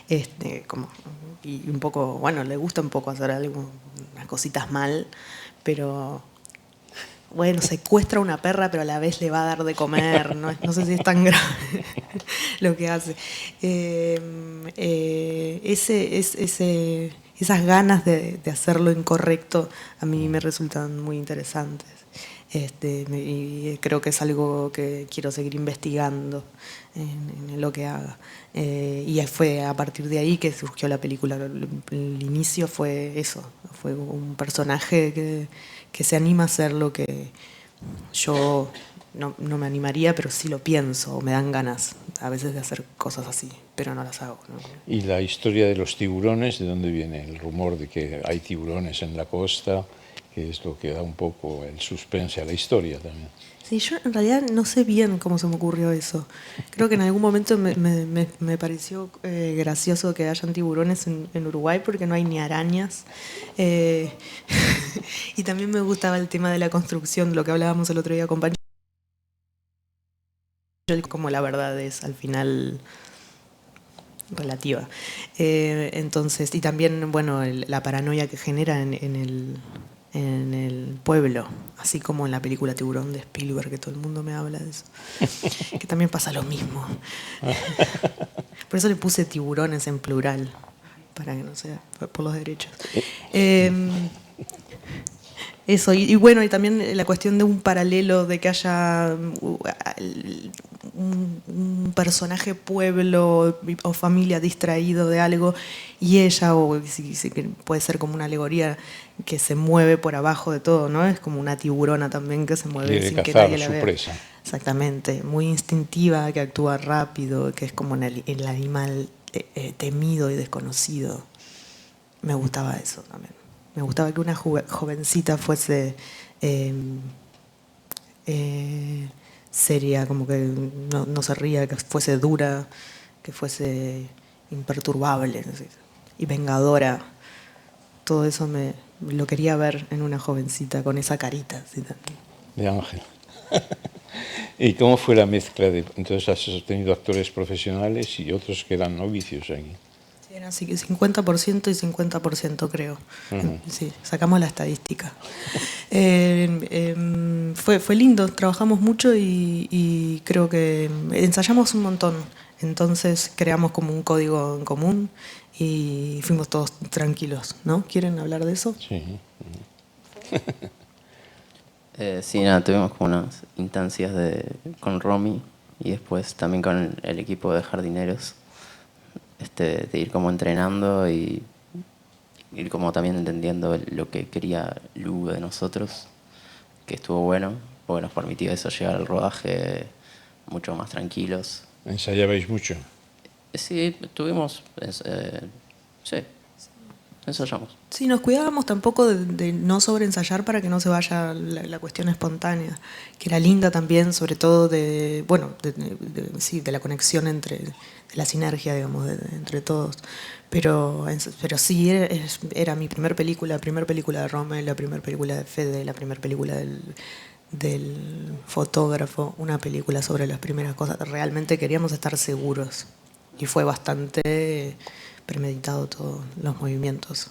y un poco, bueno, le gusta un poco hacer algo, unas cositas mal, pero bueno, secuestra a una perra, pero a la vez le va a dar de comer, no sé si es tan grave lo que hace. Esas ganas de hacerlo incorrecto a mí me resultan muy interesantes. Y creo que es algo que quiero seguir investigando en lo que haga. Y fue a partir de ahí que surgió la película. El inicio fue eso, fue un personaje que se anima a hacer lo que yo no me animaría, pero sí lo pienso, o me dan ganas a veces de hacer cosas así, pero no las hago, ¿no? ¿Y la historia de los tiburones, de dónde viene el rumor de que hay tiburones en la costa? Que es lo que da un poco el suspense a la historia también. Sí, yo en realidad no sé bien cómo se me ocurrió eso. Creo que en algún momento me pareció gracioso que hayan tiburones en Uruguay porque no hay ni arañas. Y también me gustaba el tema de la construcción, lo que hablábamos el otro día con Pancho. Como la verdad es al final relativa. Entonces, y también, bueno, la paranoia que genera en el pueblo, así como en la película Tiburón de Spielberg, que todo el mundo me habla de eso, que también pasa lo mismo. Por eso le puse tiburones en plural, para que no sea por los derechos. Eso, y bueno, y también la cuestión de un paralelo, de que haya un personaje pueblo o familia distraído de algo, y ella, o sí, que puede ser como una alegoría que se mueve por abajo de todo, ¿no? Es como una tiburona también que se mueve sin que nadie la vea. Presa. Exactamente, muy instintiva, que actúa rápido, que es como el animal temido y desconocido. Me gustaba eso también. Me gustaba que una jovencita fuese seria, como que no se ría, que fuese dura, que fuese imperturbable, ¿no? Y vengadora. Todo eso lo quería ver en una jovencita con esa carita. ¿Sí? De ángel. ¿Y cómo fue la mezcla? Entonces has tenido actores profesionales y otros que eran novicios aquí. Era así que 50% y 50%, creo. Sí, sacamos la estadística. Fue lindo, trabajamos mucho y creo que ensayamos un montón. Entonces creamos como un código en común y fuimos todos tranquilos, ¿no? ¿Quieren hablar de eso? Sí. Sí, nada, tuvimos como unas instancias con Romy y después también con el equipo de jardineros. De ir como entrenando y ir como también entendiendo lo que quería Lu de nosotros, que estuvo bueno, porque nos permitió eso, llegar al rodaje mucho más tranquilos. ¿Ensayabais mucho? Sí, tuvimos, sí, ensayamos. Sí, nos cuidábamos tampoco de no sobreensayar para que no se vaya la cuestión espontánea, que era linda también, sobre todo de la conexión de la sinergia, digamos, entre todos. Pero sí, era mi primera película de Rommel, la primera película de Fede, la primera película del fotógrafo, una película sobre las primeras cosas. Realmente queríamos estar seguros y fue bastante premeditado todos los movimientos.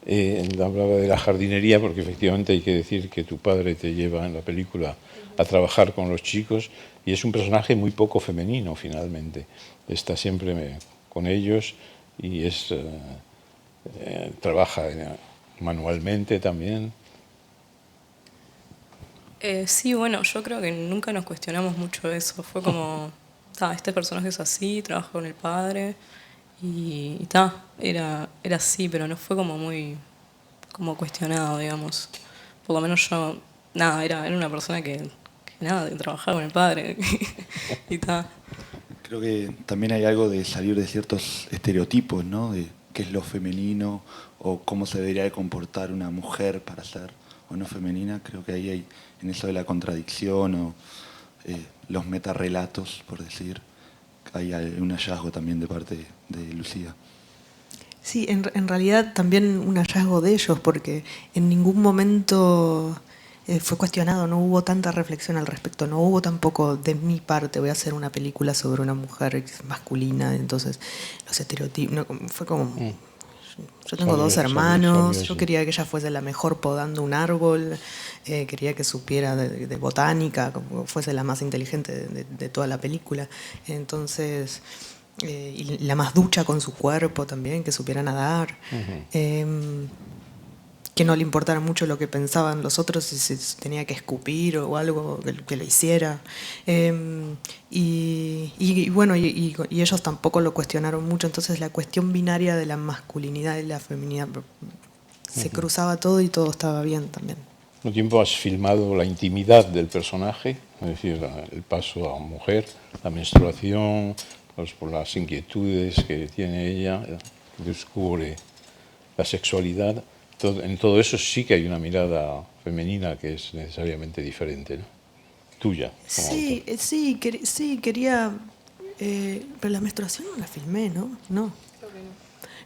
Hablaba de la jardinería porque efectivamente hay que decir que tu padre te lleva en la película a trabajar con los chicos y es un personaje muy poco femenino finalmente. Está siempre con ellos y trabaja manualmente también. Sí, bueno, yo creo que nunca nos cuestionamos mucho eso. Fue como, este personaje es así, trabaja con el padre y era así, pero no fue como muy cuestionado, digamos. Por lo menos yo, era una persona que trabajaba con el padre y Creo que también hay algo de salir de ciertos estereotipos, ¿no? De qué es lo femenino o cómo se debería de comportar una mujer para ser o no femenina. Creo que ahí hay, en eso de la contradicción o los metarrelatos, por decir, hay un hallazgo también de parte de Lucía. Sí, en realidad también un hallazgo de ellos, porque en ningún momento fue cuestionado, no hubo tanta reflexión al respecto, no hubo tampoco de mi parte, voy a hacer una película sobre una mujer masculina, entonces los estereotipos, no, fue como... Yo tengo dos hermanos, yo quería que ella fuese la mejor podando un árbol, quería que supiera de botánica, como fuese la más inteligente de toda la película. Entonces, y la más ducha con su cuerpo también, que supiera nadar. Que no le importara mucho lo que pensaban los otros, si tenía que escupir o algo que lo hiciera. Y bueno, y ellos tampoco lo cuestionaron mucho, entonces la cuestión binaria de la masculinidad y la feminidad se cruzaba todo y todo estaba bien también. Al mismo tiempo has filmado la intimidad del personaje, es decir, el paso a mujer, la menstruación, pues, por las inquietudes que tiene ella, que descubre la sexualidad. En todo eso sí que hay una mirada femenina que es necesariamente diferente, ¿no? Tuya. Sí, quería... pero la menstruación no la filmé, ¿no?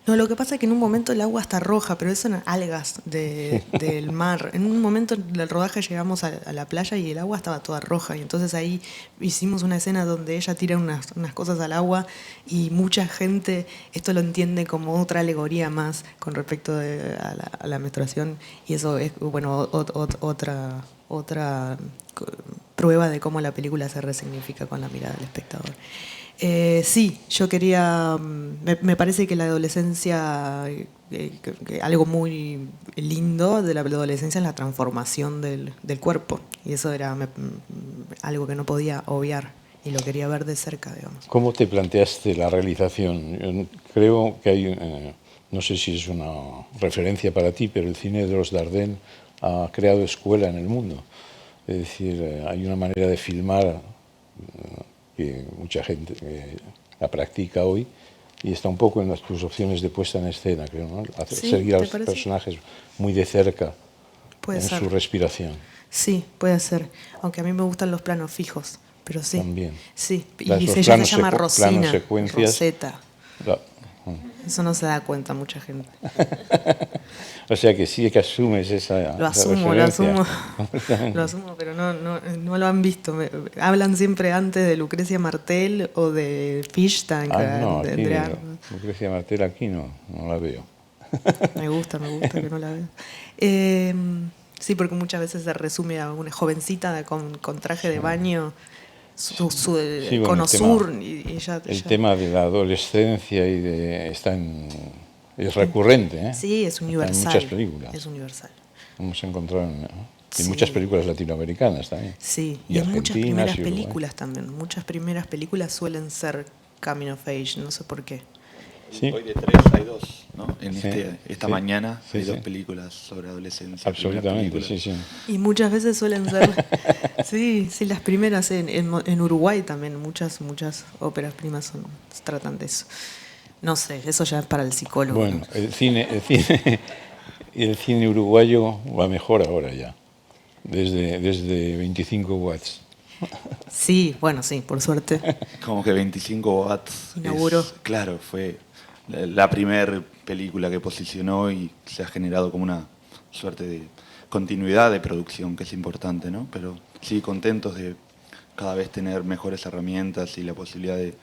No, lo que pasa es que en un momento el agua está roja, pero eso eran algas del mar. En un momento del rodaje llegamos a la playa y el agua estaba toda roja. Y entonces ahí hicimos una escena donde ella tira unas cosas al agua y mucha gente esto lo entiende como otra alegoría más con respecto a la menstruación. Y eso es, bueno, otra prueba de cómo la película se resignifica con la mirada del espectador. Sí, yo quería, me parece que la adolescencia, que algo muy lindo de la adolescencia es la transformación del cuerpo, y eso era algo que no podía obviar y lo quería ver de cerca, digamos. ¿Cómo te planteaste la realización? Yo creo que hay, no sé si es una referencia para ti, pero el cine de los Dardenne ha creado escuela en el mundo. Es decir, hay una manera de filmar que mucha gente la practica hoy y está un poco en tus opciones de puesta en escena, creo, ¿no? Seguir a los personajes muy de cerca en su respiración. Sí, puede ser, aunque a mí me gustan los planos fijos, pero sí. También. Sí, y ella se llama Rosina, Rosetta. Eso no se da cuenta mucha gente. O sea que sí que asumes esa Lo asumo, pero no lo han visto. Hablan siempre antes de Lucrecia Martel o de Fishtank. No, Lucrecia Martel aquí no la veo. Me gusta que no la veo. Sí, porque muchas veces se resume a una jovencita con traje de baño, con Osur. El tema de la adolescencia es recurrente, ¿eh? Sí, es universal. En muchas películas. Es universal. Hemos encontrado en muchas películas latinoamericanas también. Sí, y en muchas primeras películas también. Muchas primeras películas suelen ser coming of age, no sé por qué. Sí. Hoy de 3 hay 2, ¿no? Esta mañana hay 2 películas sobre adolescencia. Absolutamente, sí. Y muchas veces suelen ser, sí, las primeras en Uruguay también, muchas óperas primas tratan de eso. No sé, eso ya es para el psicólogo. Bueno, el cine uruguayo va mejor ahora ya, desde 25 watts. Sí, bueno, sí, por suerte. Como que 25 watts. Inauguró. Claro, fue la primera película que posicionó y se ha generado como una suerte de continuidad de producción, que es importante, ¿no? Pero sí, contentos de cada vez tener mejores herramientas y la posibilidad de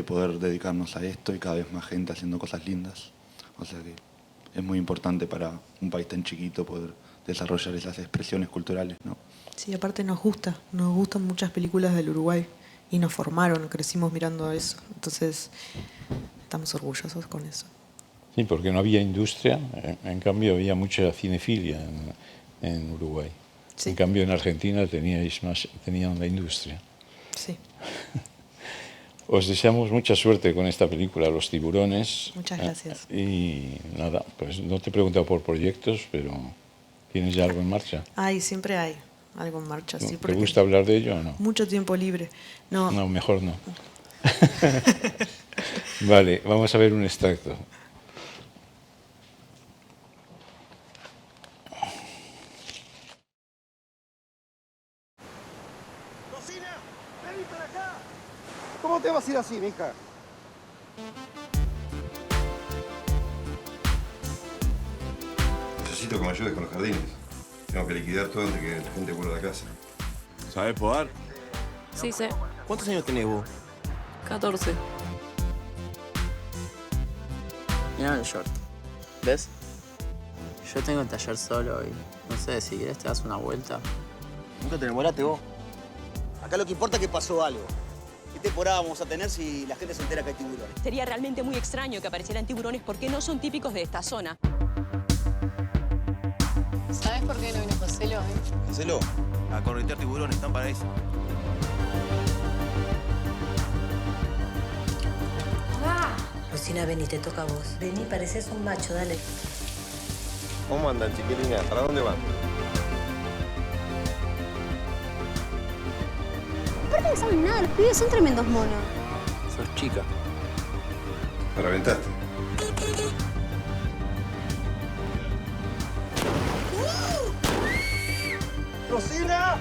poder dedicarnos a esto y cada vez más gente haciendo cosas lindas. O sea que es muy importante para un país tan chiquito poder desarrollar esas expresiones culturales, ¿no? Sí, aparte nos gustan muchas películas del Uruguay y nos formaron, crecimos mirando eso, entonces estamos orgullosos con eso. Sí, porque no había industria, en cambio había mucha cinefilia en Uruguay. Sí. En cambio en Argentina tenían la industria. Sí. Os deseamos mucha suerte con esta película, Los Tiburones. Muchas gracias. Y nada, pues no te he preguntado por proyectos, pero ¿tienes ya algo en marcha? Siempre hay algo en marcha. Sí, ¿Te gusta hablar de ello o no? Mucho tiempo libre. No, mejor no. Vale, vamos a ver un extracto. ¡Rosina! ¡Vení para acá! ¿Cómo te vas a ir así, mija? necesito que me ayudes con los jardines. Tengo que liquidar todo antes que la gente vuelva a la casa. ¿Sabés podar? Sí, sé. ¿Cuántos años tenés vos? 14. Mirá el short. ¿Ves? Yo tengo el taller solo y no sé, si querés te das una vuelta. Nunca te enamoraste vos. Acá lo que importa es que pasó algo. ¿Qué temporada vamos a tener si la gente se entera que hay tiburones? Sería realmente muy extraño que aparecieran tiburones porque no son típicos de esta zona. ¿Sabes por qué no vino Joselo hoy? Hacelo. A corretear tiburones, están para eso. Lucina, vení, te toca a vos. Vení, pareces un macho, dale. ¿Cómo andan, chiquilinas? ¿Para dónde van? Aparte no saben nada, los pibes son tremendos monos. Sos chica. Me reventaste. ¡Rosina!